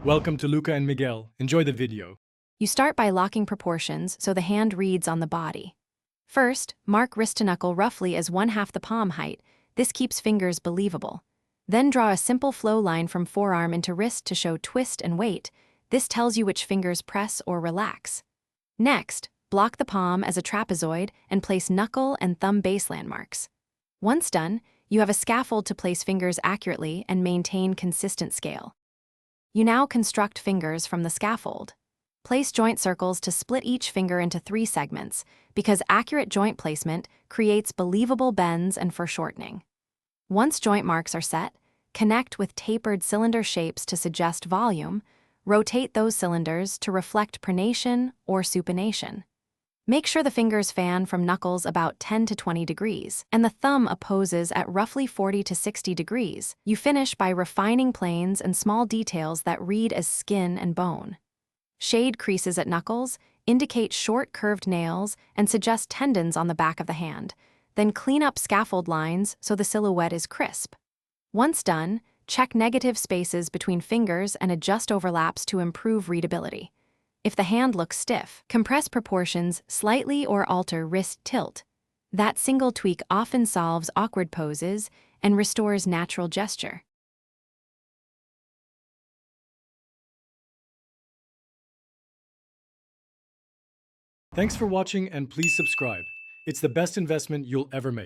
Welcome to Luca and Miguel. Enjoy the video. You start by locking proportions so the hand reads on the body. First, mark wrist to knuckle roughly as 1/2 the palm height. This keeps fingers believable. Then draw a simple flow line from forearm into wrist to show twist and weight. This tells you which fingers press or relax. Next, block the palm as a trapezoid and place knuckle and thumb base landmarks. Once done, you have a scaffold to place fingers accurately and maintain consistent scale. You now construct fingers from the scaffold. Place joint circles to split each finger into 3 segments, because accurate joint placement creates believable bends and foreshortening. Once joint marks are set, connect with tapered cylinder shapes to suggest volume. Rotate those cylinders to reflect pronation or supination. Make sure the fingers fan from knuckles about 10 to 20 degrees, and the thumb opposes at roughly 40 to 60 degrees. You finish by refining planes and small details that read as skin and bone. Shade creases at knuckles, indicate short curved nails, and suggest tendons on the back of the hand. Then clean up scaffold lines so the silhouette is crisp. Once done, check negative spaces between fingers and adjust overlaps to improve readability. If the hand looks stiff, compress proportions slightly or alter wrist tilt. That single tweak often solves awkward poses and restores natural gesture. Thanks for watching and please subscribe. It's the best investment you'll ever make.